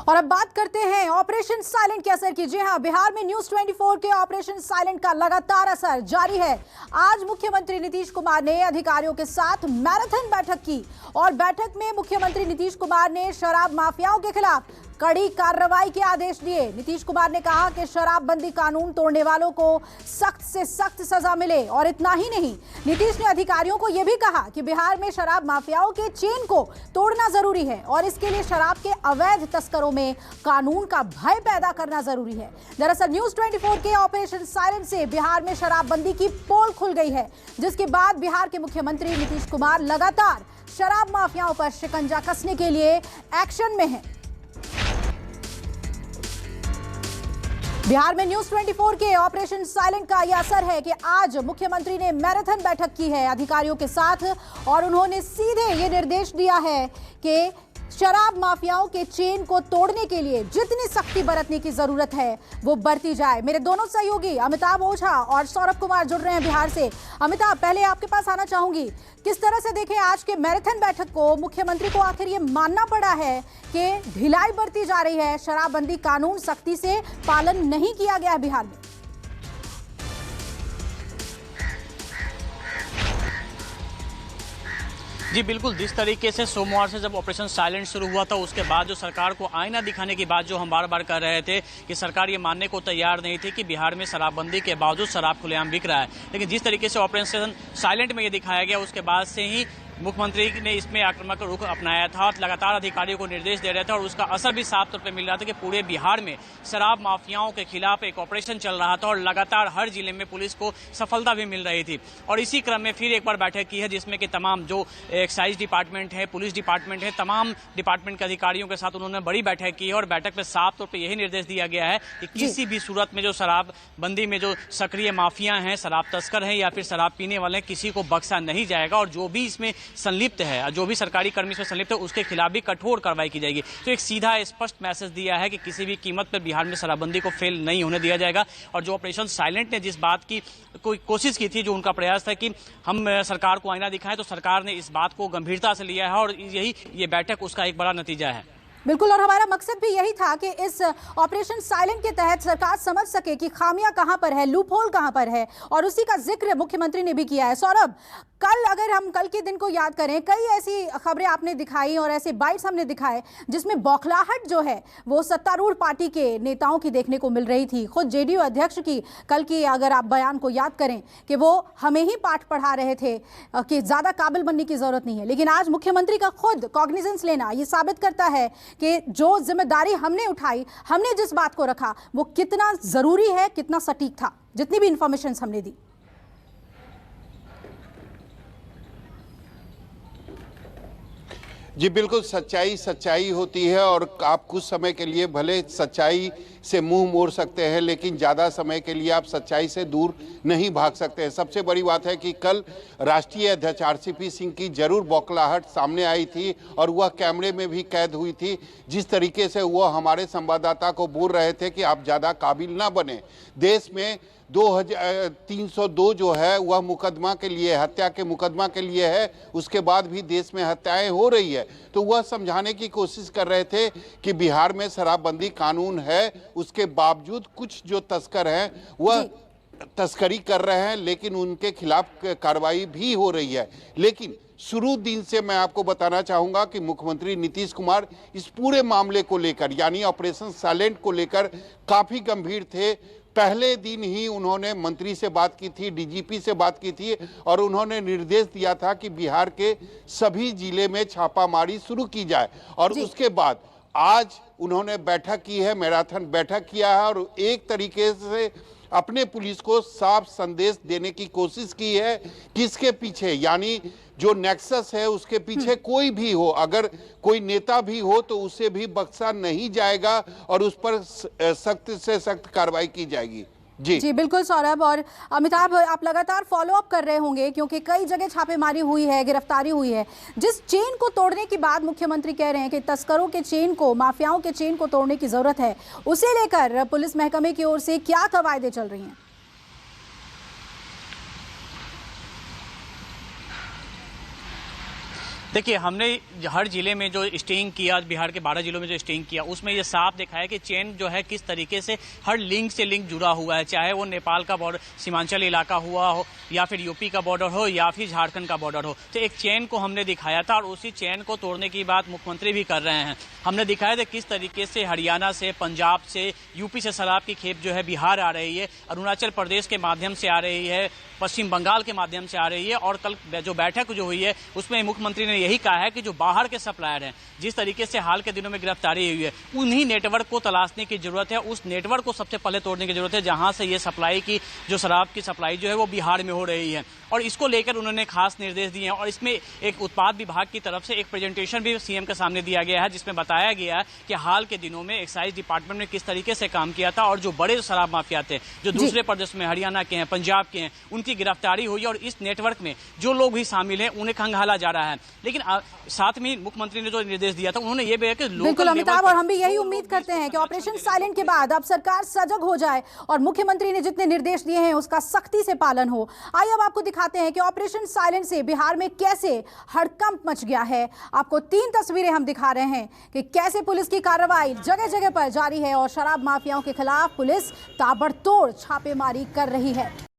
और अब बात करते हैं ऑपरेशन साइलेंट के असर की। जी हां, बिहार में न्यूज 24 के ऑपरेशन साइलेंट का लगातार असर जारी है। आज मुख्यमंत्री नीतीश कुमार ने अधिकारियों के साथ मैराथन बैठक की और बैठक में मुख्यमंत्री नीतीश कुमार ने शराब माफियाओं के खिलाफ कड़ी कार्रवाई के आदेश दिए। नीतीश कुमार ने कहा कि शराबबंदी कानून तोड़ने वालों को सख्त से सख्त सजा मिले। और इतना ही नहीं, नीतीश ने अधिकारियों को यह भी कहा कि बिहार में शराब माफियाओं के चेन को तोड़ना जरूरी है और इसके लिए शराब के अवैध तस्करों में कानून का भय पैदा करना जरूरी है। दरअसल न्यूज 24 के ऑपरेशन साइलेंट से बिहार में शराबबंदी की पोल खुल गई है, जिसके बाद बिहार के मुख्यमंत्री नीतीश कुमार लगातार शराब माफियाओं पर शिकंजा कसने के लिए एक्शन में हैं। बिहार में न्यूज 24 के ऑपरेशन साइलेंट का यह असर है कि आज मुख्यमंत्री ने मैराथन बैठक की है अधिकारियों के साथ और उन्होंने सीधे ये निर्देश दिया है कि शराब माफियाओं के चेन को तोड़ने के लिए जितनी सख्ती बरतने की जरूरत है वो बरती जाए। मेरे दोनों सहयोगी अमिताभ ओझा और सौरभ कुमार जुड़ रहे हैं बिहार से। अमिताभ, पहले आपके पास आना चाहूंगी, किस तरह से देखें आज के मैराथन बैठक को? मुख्यमंत्री को आखिर ये मानना पड़ा है कि ढिलाई बरती जा रही है, शराबबंदी कानून सख्ती से पालन नहीं किया गया है बिहार में। जी बिल्कुल, जिस तरीके से सोमवार से जब ऑपरेशन साइलेंट शुरू हुआ था उसके बाद जो सरकार को आईना दिखाने की बात जो हम बार बार कर रहे थे कि सरकार ये मानने को तैयार नहीं थी कि बिहार में शराबबंदी के बावजूद शराब खुलेआम बिक रहा है, लेकिन जिस तरीके से ऑपरेशन साइलेंट में ये दिखाया गया उसके बाद से ही मुख्यमंत्री ने इसमें आक्रामक रुख अपनाया था और लगातार अधिकारियों को निर्देश दे रहे थे और उसका असर भी साफ तौर पर मिल रहा था कि पूरे बिहार में शराब माफियाओं के खिलाफ एक ऑपरेशन चल रहा था और लगातार हर जिले में पुलिस को सफलता भी मिल रही थी। और इसी क्रम में फिर एक बार बैठक की है जिसमें कि तमाम जो एक्साइज डिपार्टमेंट है, पुलिस डिपार्टमेंट है, तमाम डिपार्टमेंट के अधिकारियों के साथ उन्होंने बड़ी बैठक की है और बैठक में साफ तौर पर यही निर्देश दिया गया है कि किसी भी सूरत में जो शराबबंदी में जो सक्रिय माफिया हैं, शराब तस्कर हैं या फिर शराब पीने वाले हैं, किसी को बख्शा नहीं जाएगा और जो भी इसमें संलिप्त है, जो भी सरकारी कर्मी इसमें संलिप्त है, उसके खिलाफ भी कठोर कार्रवाई की जाएगी। तो एक सीधा स्पष्ट मैसेज दिया है कि किसी भी कीमत पर बिहार में शराबबंदी को फेल नहीं होने दिया जाएगा। और जो ऑपरेशन साइलेंट ने जिस बात की कोई कोशिश की थी, जो उनका प्रयास था कि हम सरकार को आईना दिखाएं, तो सरकार ने इस बात को गंभीरता से लिया है और यही ये बैठक उसका एक बड़ा नतीजा है। बिल्कुल, और हमारा मकसद भी यही था कि इस ऑपरेशन साइलेंट के तहत सरकार समझ सके कि खामियां कहां पर है, लूपहोल कहां पर है, और उसी का जिक्र मुख्यमंत्री ने भी किया है। सौरभ, अगर हम कल के दिन को याद करें, कई ऐसी खबरें आपने दिखाई और ऐसे बाइट्स हमने दिखाए जिसमें बौखलाहट जो है वो सत्तारूढ़ पार्टी के नेताओं की देखने को मिल रही थी। खुद जेडीयू अध्यक्ष की कल की अगर आप बयान को याद करें कि वो हमें ही पाठ पढ़ा रहे थे कि ज्यादा काबिल बनने की जरूरत नहीं है, लेकिन आज मुख्यमंत्री का खुद कॉग्निजेंस लेना ये साबित करता है कि जो जिम्मेदारी हमने उठाई, हमने जिस बात को रखा, वो कितना जरूरी है, कितना सटीक था, जितनी भी इंफॉर्मेशन हमने दी। जी बिल्कुल, सच्चाई सच्चाई होती है और आप कुछ समय के लिए भले सच्चाई से मुंह मोड़ सकते हैं, लेकिन ज़्यादा समय के लिए आप सच्चाई से दूर नहीं भाग सकते हैं। सबसे बड़ी बात है कि कल राष्ट्रीय अध्यक्ष आरसीपी सिंह की जरूर बौखलाहट सामने आई थी और वह कैमरे में भी कैद हुई थी। जिस तरीके से वह हमारे संवाददाता को बोल रहे थे कि आप ज़्यादा काबिल ना बने। देश में 2302 जो है वह मुकदमा के लिए, हत्या के मुकदमा के लिए है, उसके बाद भी देश में हत्याएं हो रही है। तो वह समझाने की कोशिश कर रहे थे कि बिहार में शराबबंदी कानून है, उसके बावजूद कुछ जो तस्कर हैं वह तस्करी कर रहे हैं, लेकिन उनके खिलाफ कार्रवाई भी हो रही है। लेकिन शुरू दिन से मैं आपको बताना चाहूँगा कि मुख्यमंत्री नीतीश कुमार इस पूरे मामले को लेकर, यानी ऑपरेशन साइलेंट को लेकर काफ़ी गंभीर थे। पहले दिन ही उन्होंने मंत्री से बात की थी, डीजीपी से बात की थी और उन्होंने निर्देश दिया था कि बिहार के सभी जिले में छापामारी शुरू की जाए। और उसके बाद आज उन्होंने बैठक की है, मैराथन बैठक किया है और एक तरीके से अपने पुलिस को साफ संदेश देने की कोशिश की है कि इसके पीछे, यानी जो नेक्सस है उसके पीछे कोई भी हो, अगर कोई नेता भी हो तो उसे भी बख्शा नहीं जाएगा और उस पर सख्त से सख्त कार्रवाई की जाएगी। जी बिल्कुल सौरभ और अमिताभ, आप लगातार फॉलो अप कर रहे होंगे क्योंकि कई जगह छापेमारी हुई है, गिरफ्तारी हुई है। जिस चेन को तोड़ने की बात मुख्यमंत्री कह रहे हैं कि तस्करों के चेन को, माफियाओं के चेन को तोड़ने की जरूरत है, उसे लेकर पुलिस महकमे की ओर से क्या कवायदे चल रही हैं? देखिए, हमने हर जिले में जो स्टिंग किया, बिहार के 12 जिलों में जो स्टिंग किया, उसमें ये साफ दिखा है कि चेन जो है किस तरीके से हर लिंक से लिंक जुड़ा हुआ है, चाहे वो नेपाल का बॉर्डर सीमांचल इलाका हुआ हो या फिर यूपी का बॉर्डर हो या फिर झारखंड का बॉर्डर हो। तो एक चेन को हमने दिखाया था और उसी चेन को तोड़ने की बात मुख्यमंत्री भी कर रहे हैं। हमने दिखाया था किस तरीके से हरियाणा से, पंजाब से, यूपी से शराब की खेप जो है बिहार आ रही है, अरुणाचल प्रदेश के माध्यम से आ रही है, पश्चिम बंगाल के माध्यम से आ रही है। और कल जो बैठक जो हुई है उसमें मुख्यमंत्री ने यही कहा है कि जो बाहर के सप्लायर हैं, जिस तरीके से हाल के दिनों में गिरफ्तारी हुई है, उन्हीं नेटवर्क को तलाशने की जरूरत है। उस नेटवर्क को सबसे पहले तोड़ने की जरूरत है जहां से ये सप्लाई की, जो शराब की सप्लाई जो है वो बिहार में हो रही है। और इसको लेकर उन्होंने खास निर्देश दिए हैं और इसमें एक उत्पाद विभाग की तरफ से एक प्रेजेंटेशन भी सीएम के सामने दिया गया है, जिसमें बताया गया है कि हाल के दिनों में एक्साइज डिपार्टमेंट ने किस तरीके से काम किया था और जो बड़े शराब माफिया थे, जो दूसरे प्रदेश में, हरियाणा के हैं, पंजाब के हैं, उनकी गिरफ्तारी हुई और इस नेटवर्क में जो लोग भी शामिल हैं उन्हें खंगाला जा रहा है। लेकिन साथ में मुख्यमंत्री ने जो निर्देश दिया था उन्होंने ये भी कि बिल्कुल अमिताभ, और हम भी यही उम्मीद करते हैं कि ऑपरेशन साइलेंट के बाद अब सरकार सजग हो जाए और मुख्यमंत्री ने जितने निर्देश दिए हैं उसका सख्ती से पालन हो। आइए अब आपको दिखाते हैं कि ऑपरेशन साइलेंट से बिहार में कैसे हड़कंप मच गया है। आपको 3 तस्वीरें हम दिखा रहे हैं कि कैसे पुलिस की कार्रवाई जगह जगह पर जारी है और शराब माफियाओं के खिलाफ पुलिस ताबड़तोड़ छापेमारी कर रही है।